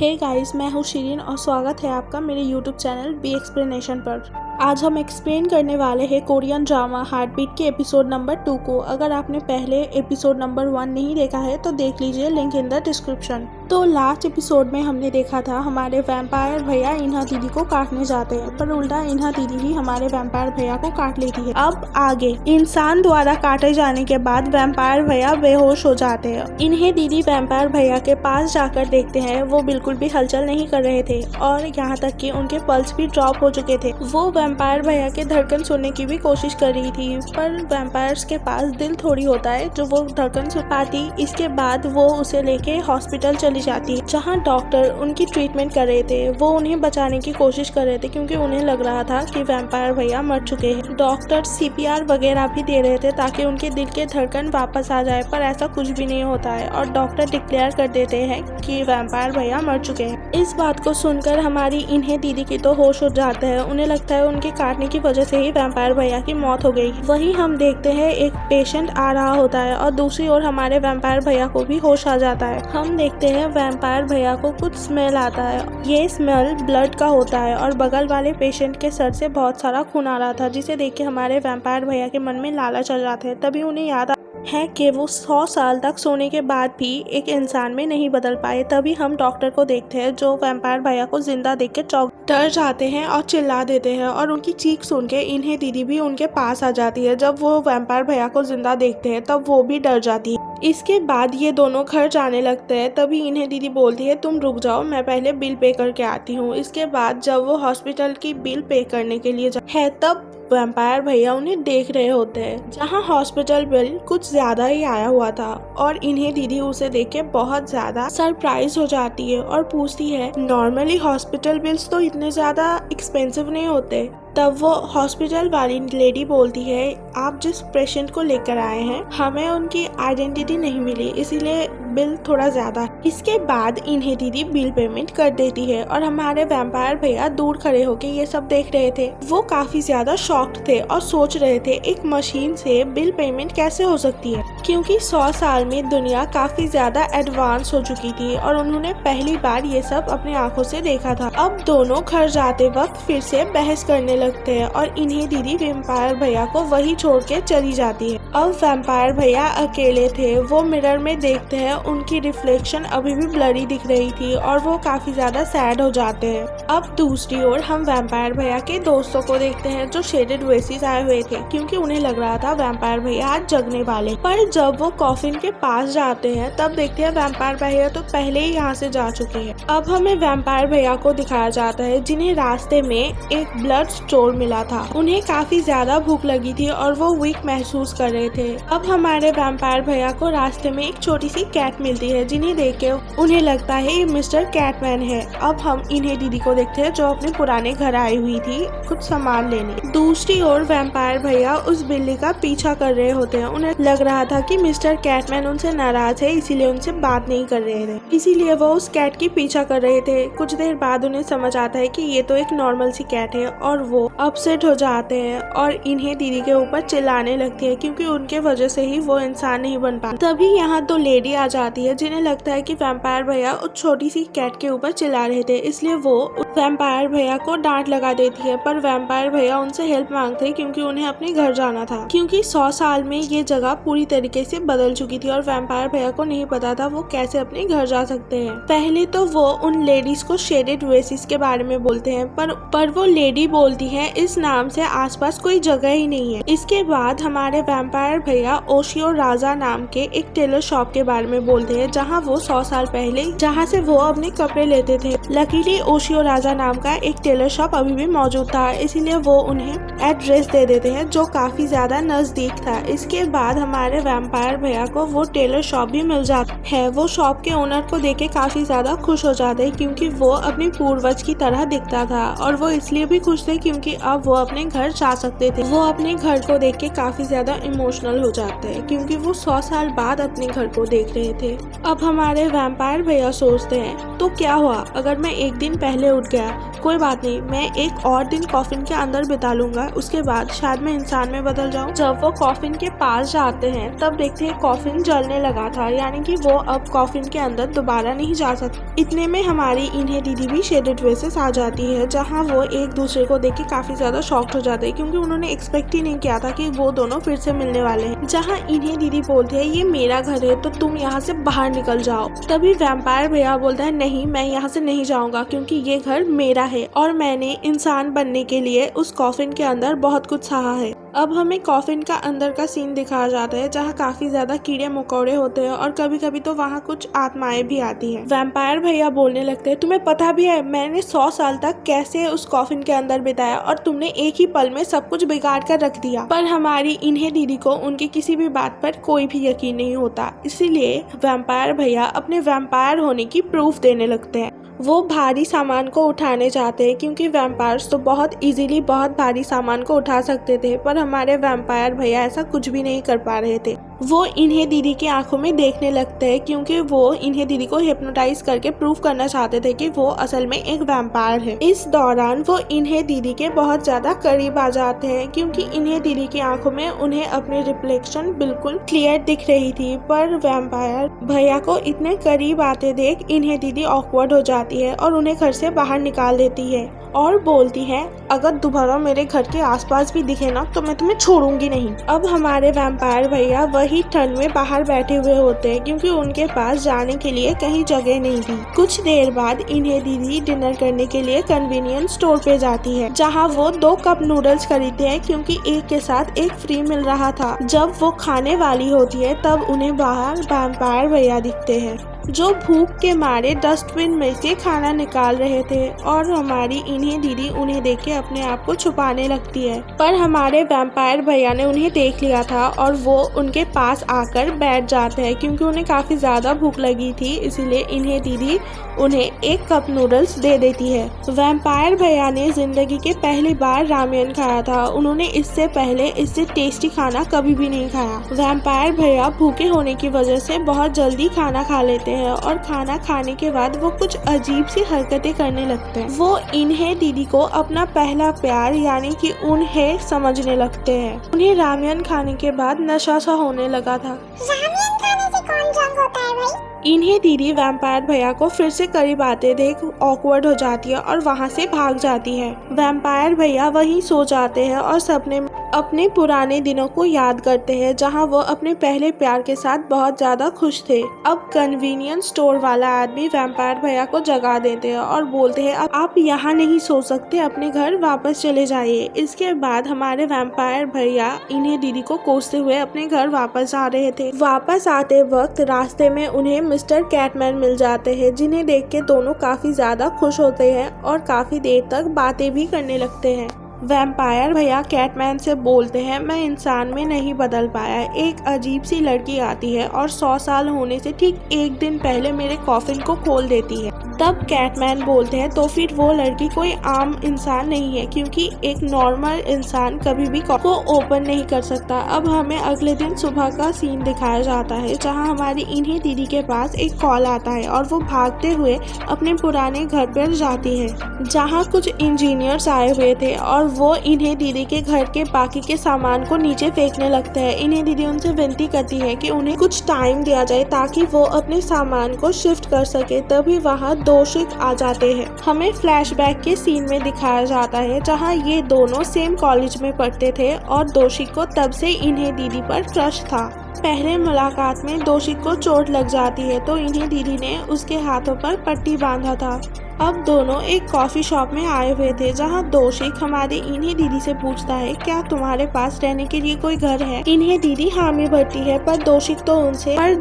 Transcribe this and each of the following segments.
Hey guys, मैं हूँ शिरीन और स्वागत है आपका मेरे यूट्यूब चैनल बी एक्सप्लेनेशन पर। आज हम एक्सप्लेन करने वाले हैं कोरियन ड्रामा हार्टबीट के एपिसोड नंबर 2 को। अगर आपने पहले एपिसोड नंबर 1 नहीं देखा है तो देख लीजिए, लिंक इन द डिस्क्रिप्शन। तो लास्ट एपिसोड में हमने देखा था हमारे वैम्पायर भैया इन्हा दीदी को काटने जाते हैं, पर उल्टा इन्हा दीदी ही हमारे वैम्पायर भैया को काट लेती है। अब आगे इंसान द्वारा काटे जाने के बाद वैम्पायर भैया बेहोश हो जाते हैं। इन्हें दीदी वैम्पायर भैया के पास जाकर देखते हैं, वो बिल्कुल भी हलचल नहीं कर रहे थे और यहाँ तक कि उनके पल्स भी ड्रॉप हो चुके थे। वो वैम्पायर भैया के धड़कन सुनने की भी कोशिश कर रही थी, पर वैम्पायर्स के पास दिल थोड़ी होता है जो वो धड़कन सुन पाती। इसके बाद वो उसे लेके हॉस्पिटल चली जाती, जहाँ डॉक्टर उनकी ट्रीटमेंट कर रहे थे। वो उन्हें बचाने की कोशिश कर रहे थे क्योंकि उन्हें लग रहा था कि वैम्पायर भैया मर चुके हैं। डॉक्टर CPR वगैरह भी दे रहे थे ताकि उनके दिल के धड़कन वापस आ जाए, पर ऐसा कुछ भी नहीं होता है और डॉक्टर डिक्लेयर कर देते हैं कि वैम्पायर भैया मर चुके हैं। इस बात को सुनकर हमारी इन्हें दीदी की तो होश उड़ जाता है। उन्हें लगता है उनके काटने की वजह से ही वैम्पायर भैया की मौत हो गई। वहीं हम देखते हैं एक पेशेंट आ रहा होता है और दूसरी ओर हमारे वैम्पायर भैया को भी होश आ जाता है। हम देखते हैं वैम्पायर भैया को कुछ स्मेल आता है। ये स्मेल ब्लड का होता है और बगल वाले पेशेंट के सर से बहुत सारा खून आ रहा था, जिसे देख के हमारे वैम्पायर भैया के मन में लालच आ जाता है। तभी उन्हें याद है कि वो 100 साल तक सोने के बाद भी एक इंसान में नहीं बदल पाए। तभी हम डॉक्टर को देखते हैं जो वैम्पायर भैया को जिंदा देख के डर जाते हैं और चिल्ला देते हैं और उनकी चीख सुन के इन्हें दीदी भी उनके पास आ जाती है। जब वो वैम्पायर भैया को जिंदा देखते हैं तब वो भी डर जाती है। इसके बाद ये दोनों घर जाने लगते हैं। तभी इन्हें दीदी बोलती है, तुम रुक जाओ, मैं पहले बिल पे करके आती हूँ। इसके बाद जब वो हॉस्पिटल की बिल पे करने के लिए है तब वैम्पायर भैया उन्हें देख रहे होते हैं, जहाँ हॉस्पिटल बिल कुछ ज्यादा ही आया हुआ था और इन्हें दीदी उसे देख के बहुत ज्यादा सरप्राइज हो जाती है और पूछती है, नॉर्मली हॉस्पिटल बिल्स तो इतने ज्यादा एक्सपेंसिव नहीं होते। तब वो हॉस्पिटल वाली लेडी बोलती है, आप जिस पेशेंट को लेकर आए हैं हमें उनकी आइडेंटिटी नहीं मिली, इसीलिए बिल थोड़ा ज्यादा। इसके बाद इन्हें दीदी बिल पेमेंट कर देती है और हमारे वैम्पायर भैया दूर खड़े होके ये सब देख रहे थे। वो काफी ज्यादा शॉक्ड थे और सोच रहे थे एक मशीन से बिल पेमेंट कैसे हो सकती है, क्योंकि 100 साल में दुनिया काफी ज्यादा एडवांस हो चुकी थी और उन्होंने पहली बार ये सब अपने आंखों से देखा था। अब दोनों घर जाते वक्त फिर से बहस करने लगते हैं और इन्हें दीदी वैम्पायर भैया को वही छोड़ के चली जाती है। अब वैम्पायर भैया अकेले थे। वो मिरर में देखते हैं, उनकी रिफ्लेक्शन अभी भी ब्लरी दिख रही थी और वो काफी ज्यादा सैड हो जाते हैं। अब दूसरी ओर हम वैम्पायर भैया के दोस्तों को देखते हैं जो शेडेड वेसिस आए हुए थे, क्योंकि उन्हें लग रहा था वैम्पायर भैया आज जगने वाले। पर जब वो कॉफिन के पास जाते हैं तब देखते हैं वैम्पायर भैया तो पहले ही यहाँ से जा चुके हैं। अब हमें वैम्पायर भैया को दिखाया जाता है जिन्हें रास्ते में एक ब्लड स्टोर मिला था। उन्हें काफी ज्यादा भूख लगी थी और वो वीक महसूस कर रहे थे। अब हमारे वैम्पायर भैया को रास्ते में एक छोटी सी कैट मिलती है, जिन्हें देख के उन्हें लगता है ये मिस्टर कैटमैन है। अब हम इन्हें दीदी को देखते हैं जो अपने पुराने घर आई हुई थी कुछ सामान लेने। दूसरी ओर वैम्पायर भैया उस बिल्ली का पीछा कर रहे होते हैं। उन्हें लग रहा था कि मिस्टर कैटमैन उनसे नाराज है, इसीलिए उनसे बात नहीं कर रहे थे, इसीलिए वो उस कैट की पीछा कर रहे थे। कुछ देर बाद उन्हें समझ आता है कि ये तो एक नॉर्मल सी कैट है और वो अपसेट हो जाते हैं और इन्हें दीदी के ऊपर चिल्लाने लगती है, क्योंकि उनके वजह से ही वो इंसान नहीं बन पाता। तभी यहाँ 2 लेडी आ जाती है जिन्हें लगता है कि वैम्पायर भैया उस छोटी सी कैट के ऊपर चिल्ला रहे थे, इसलिए वो वैम्पायर भैया को डांट लगा देती है। पर वैम्पायर भैया उनसे हेल्प मांगते हैं क्योंकि उन्हें अपने घर जाना था, क्योंकि 100 साल में ये जगह पूरी तरीके से बदल चुकी थी और वैम्पायर भैया को नहीं पता था वो कैसे अपने घर जा सकते हैं। पहले तो वो उन लेडीज को शेडेड वेसिस के बारे में बोलते हैं, पर वो लेडी बोलती है इस नाम से आसपास कोई जगह ही नहीं है। इसके बाद हमारे वैम्पायर भैया ओशियो राजा नाम के एक टेलर शॉप के बारे में बोलते हैं, जहाँ वो 100 साल पहले जहाँ से वो अपने कपड़े लेते थे। लकीली ओशियो राजा नाम का एक टेलर शॉप अभी भी मौजूद था, इसीलिए वो उन्हें एड्रेस दे देते हैं जो काफी ज्यादा नजदीक था। इसके बाद हमारे वैम्पायर भैया को वो टेलर शॉप भी मिल जाता है। वो शॉप के ओनर को देख के काफी ज्यादा खुश हो जाते हैं, क्योंकि वो अपने पूर्वज की तरह दिखता था और वो इसलिए भी खुश थे क्योंकि अब वो अपने घर जा सकते थे। वो अपने घर को देख के काफी ज्यादा इमोशनल हो जाते हैं, क्योंकि वो 100 साल बाद अपने घर को देख रहे थे। अब हमारे वैम्पायर भैया सोचते हैं, तो क्या हुआ अगर मैं एक दिन पहले उठ गया कोई बात नहीं, मैं एक और दिन कॉफिन के अंदर बिता लूंगा, उसके बाद शायद मैं इंसान में बदल जाऊं। जब वो कॉफिन के पास जाते हैं तब देखते हैं कॉफिन जलने लगा था, यानी कि वो अब कॉफिन के अंदर दोबारा नहीं जा सकते। इतने में हमारी इन्हें दीदी भी शेडेड वेसेस आ जाती है, जहाँ वो एक दूसरे को देख के काफी ज्यादा शॉक्ड हो जाते हैं, क्योंकि उन्होंने एक्सपेक्ट ही नहीं किया था कि वो दोनों फिर से मिलने वाले हैं। जहाँ इन्हें दीदी बोलती है ये मेरा घर है तो तुम यहाँ से बाहर निकल जाओ। तभी वैम्पायर भैया बोलता है नहीं, मैं यहाँ से नहीं जाऊंगा, क्योंकि ये घर मेरा है और मैंने इंसान बनने के लिए उस कॉफिन के अंदर बहुत कुछ सहा है। अब हमें कॉफिन का अंदर का सीन दिखाया जाता है, जहाँ काफी ज्यादा कीड़े मकोड़े होते हैं और कभी कभी तो वहाँ कुछ आत्माएं भी आती हैं। वैम्पायर भैया बोलने लगते हैं तुम्हें पता भी है मैंने 100 साल तक कैसे उस कॉफिन के अंदर बिताया और तुमने एक ही पल में सब कुछ बिगाड़ कर रख दिया। पर हमारी इन्हें दीदी को उनकी किसी भी बात पर कोई भी यकीन नहीं होता, इसीलिए वैम्पायर भैया अपने वैम्पायर होने की प्रूफ देने लगते हैं। वो भारी सामान को उठाने जाते हैं, क्योंकि वैम्पायर्स तो बहुत इजीली बहुत भारी सामान को उठा सकते थे, पर हमारे वैम्पायर भैया ऐसा कुछ भी नहीं कर पा रहे थे। वो इन्हें दीदी की आंखों में देखने लगते हैं, क्योंकि वो इन्हें दीदी को हिप्नोटाइज करके प्रूव करना चाहते थे कि वो असल में एक वैम्पायर है। इस दौरान वो इन्हें दीदी के बहुत ज्यादा करीब आ जाते हैं, क्योंकि इन्हें दीदी की आंखों में उन्हें अपनी रिफ्लेक्शन बिल्कुल क्लियर दिख रही थी। पर वैम्पायर भैया को इतने करीब आते देख इन्हें दीदी ऑकवर्ड हो जाती है और उन्हें घर से बाहर निकाल देती है और बोलती है अगर दोबारा मेरे घर के आसपास भी दिखे ना तो मैं तुम्हें छोड़ूंगी नहीं। अब हमारे वैम्पायर भैया वही ठंड में बाहर बैठे हुए होते हैं, क्योंकि उनके पास जाने के लिए कहीं जगह नहीं थी। कुछ देर बाद इन्हें दीदी डिनर करने के लिए कन्वीनियंस स्टोर पे जाती है, जहाँ वो 2 कप नूडल्स खरीदते हैं, क्योंकि एक के साथ एक फ्री मिल रहा था। जब वो खाने वाली होती है तब उन्हें बाहर वैम्पायर भैया दिखते हैं, जो भूख के मारे डस्टबिन में से खाना निकाल रहे थे और हमारी इन्हें दीदी उन्हें देख के अपने आप को छुपाने लगती है। पर हमारे वैम्पायर भैया ने उन्हें देख लिया था और वो उनके पास आकर बैठ जाते हैं, क्योंकि उन्हें काफी ज्यादा भूख लगी थी, इसीलिए इन्हें दीदी उन्हें 1 कप नूडल्स दे देती है। वैम्पायर भैया ने जिंदगी के पहली बार रामेन खाया था, उन्होंने इससे पहले इससे टेस्टी खाना कभी भी नहीं खाया। वैम्पायर भैया भूखे होने की वजह से बहुत जल्दी खाना खा लेते हैं और खाना खाने के बाद वो कुछ अजीब सी हरकतें करने लगते हैं। वो इन्हें दीदी को अपना पहला प्यार यानी कि उन्हें समझने लगते हैं। उन्हें रामेन खाने के बाद नशा सा होने लगा था। रामेन खाने से कौन जंग होता है भाई? इन्हें दीदी वैम्पायर भैया को फिर से करीब आते देख ऑकवर्ड हो जाती है और वहाँ से भाग जाती है। वैम्पायर भैया वहीं सो जाते हैं और सपने में अपने पुराने दिनों को याद करते हैं, जहाँ वो अपने पहले प्यार के साथ बहुत ज्यादा खुश थे। अब कन्वीनियंस स्टोर वाला आदमी वैम्पायर भैया को जगा देते हैं और बोलते हैं अब आप यहाँ नहीं सो सकते, अपने घर वापस चले जाइए। इसके बाद हमारे वैम्पायर भैया इन्हें दीदी को कोसते हुए अपने घर वापस आ रहे थे। वापस आते वक्त रास्ते में उन्हें मिस्टर कैटमैन मिल जाते हैं, जिन्हें देख के दोनों काफी ज्यादा खुश होते हैं और काफी देर तक बातें भी करने लगते हैं। वैम्पायर भैया कैटमैन से बोलते हैं मैं इंसान में नहीं बदल पाया, एक अजीब सी लड़की आती है और 100 साल होने से ठीक 1 दिन पहले मेरे कॉफिन को खोल देती है। तब कैटमैन बोलते हैं तो फिर वो लड़की कोई आम इंसान नहीं है, क्योंकि एक नॉर्मल इंसान कभी भी को ओपन नहीं कर सकता। अब हमें अगले दिन सुबह का सीन दिखाया जाता है, जहां हमारी इन्हें दीदी के पास एक कॉल आता है और वो भागते हुए अपने पुराने घर पर जाती है, जहां कुछ इंजीनियर्स आए हुए थे और वो इन्हें दीदी के घर के बाकी के सामान को नीचे फेंकने लगते हैं। इन्हें दीदी उनसे विनती करती है कि उन्हें कुछ टाइम दिया जाए ताकि वो अपने सामान को शिफ्ट कर सके। तभी वहाँ दोषिक आ जाते हैं। हमें फ्लैशबैक के सीन में दिखाया जाता है, जहाँ ये दोनों सेम कॉलेज में पढ़ते थे और दोषिक को तब से इन्हें दीदी पर क्रश था। पहले मुलाकात में दोषिक को चोट लग जाती है तो इन्हें दीदी ने उसके हाथों पर पट्टी बांधा था। अब दोनों एक कॉफी शॉप में आए हुए थे, जहां दोषिक हमारे इन्हें दीदी से पूछता है क्या तुम्हारे पास रहने के लिए कोई घर है। इन्हें दीदी हामी भरती है, पर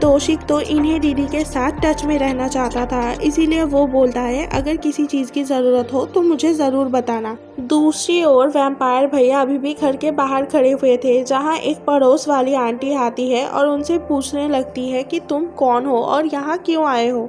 दोषिक तो इन्हें दीदी के साथ टच में रहना चाहता था, इसीलिए वो बोलता है अगर किसी चीज की जरूरत हो तो मुझे जरूर बताना। दूसरी ओर वैम्पायर भैया अभी भी घर के बाहर खड़े हुए थे, जहाँ एक पड़ोस वाली आंटी आती है और उनसे पूछने लगती है कि तुम कौन हो और यहाँ क्यों आए हो।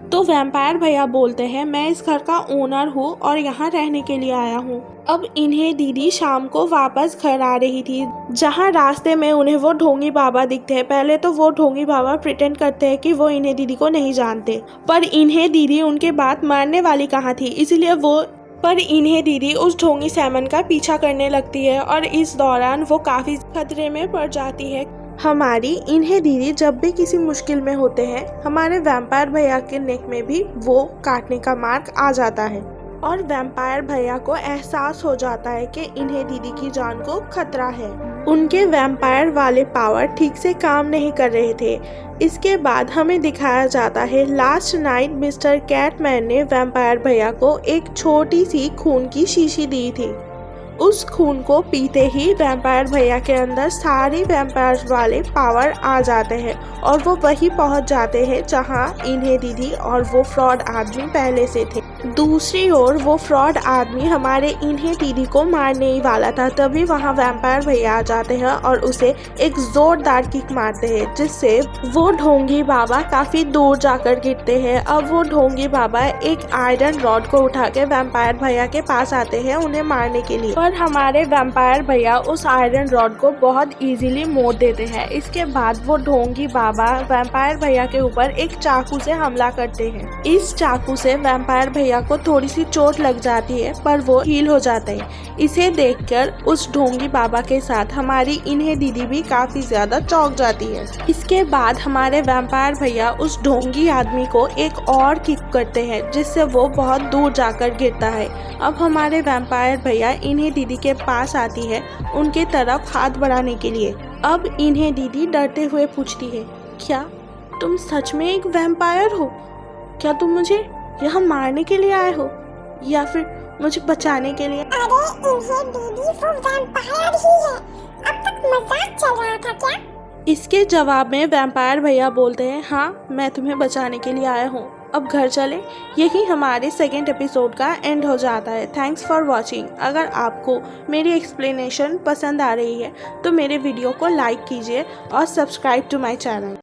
तो वैम्पायर भैया बोलते हैं मैं इस घर का ओनर हूँ और यहाँ रहने के लिए आया हूँ। अब इन्हें दीदी शाम को वापस घर आ रही थी, जहाँ रास्ते में उन्हें वो ढोंगी बाबा दिखते हैं। पहले तो वो ढोंगी बाबा प्रिटेंड करते हैं कि वो इन्हें दीदी को नहीं जानते, पर इन्हें दीदी उनके बाद मारने वाली कहाँ थी, इसलिए वो पर इन्हें दीदी उस ढोंगी सैमन का पीछा करने लगती है और इस दौरान वो काफ़ी खतरे में पड़ जाती है। हमारी इन्हें दीदी जब भी किसी मुश्किल में होते हैं, हमारे वैम्पायर भैया के नेक में भी वो काटने का मार्क आ जाता है और वैम्पायर भैया को एहसास हो जाता है कि इन्हें दीदी की जान को खतरा है। उनके वैम्पायर वाले पावर ठीक से काम नहीं कर रहे थे। इसके बाद हमें दिखाया जाता है लास्ट नाइट मिस्टर कैटमैन ने वैम्पायर भैया को एक छोटी सी खून की शीशी दी थी। उस खून को पीते ही वैम्पायर भैया के अंदर सारी वैम्पायर वाले पावर आ जाते हैं और वो वहीं पहुंच जाते हैं जहां इन्हें दीदी और वो फ्रॉड आदमी पहले से थे। दूसरी ओर वो फ्रॉड आदमी हमारे इन्हें दीदी को मारने ही वाला था, तभी वहां वैम्पायर भैया आ जाते हैं और उसे एक जोरदार किक मारते हैं, जिससे वो ढोंगी बाबा काफी दूर जाकर गिरते हैं। अब वो ढोंगी बाबा एक आयरन रॉड को उठा के वैम्पायर भैया के पास आते हैं उन्हें मारने के लिए, पर हमारे वैम्पायर भैया उस आयरन रॉड को बहुत इजीली मोड़ देते हैं। इसके बाद वो ढोंगी बाबा वैम्पायर भैया के ऊपर एक चाकू से हमला करते हैं। इस चाकू से वैम्पायर भैया को थोड़ी सी चोट लग जाती है, पर वो हील हो जाते हैं। इसे देखकर उस ढोंगी बाबा के साथ हमारी इन्हें दीदी भी काफी ज्यादा चौंक जाती है। इसके बाद हमारे वैम्पायर भैया उस ढोंगी आदमी को एक और किक करते हैं, जिससे वो बहुत दूर जाकर गिरता है। अब हमारे वैम्पायर भैया इन्हें दीदी के पास आती है उनके तरफ हाथ बढ़ाने के लिए। अब इन्हें दीदी डरते हुए पूछती है, क्या तुम सच में एक वैम्पायर हो? क्या तुम मुझे यहाँ मारने के लिए आए हो या फिर मुझे बचाने के लिए? अरे इन्हें दीदी वो वैम्पायर ही है। अब तक मजाक चल रहा था क्या? इसके जवाब में वैम्पायर भैया बोलते हैं, हाँ मैं तुम्हें बचाने के लिए आया हूँ, अब घर चले। यही हमारे सेकेंड एपिसोड का एंड हो जाता है। Thanks for watching. अगर आपको मेरी एक्सप्लेनेशन पसंद आ रही है तो मेरे वीडियो को लाइक कीजिए और सब्सक्राइब टू माई चैनल।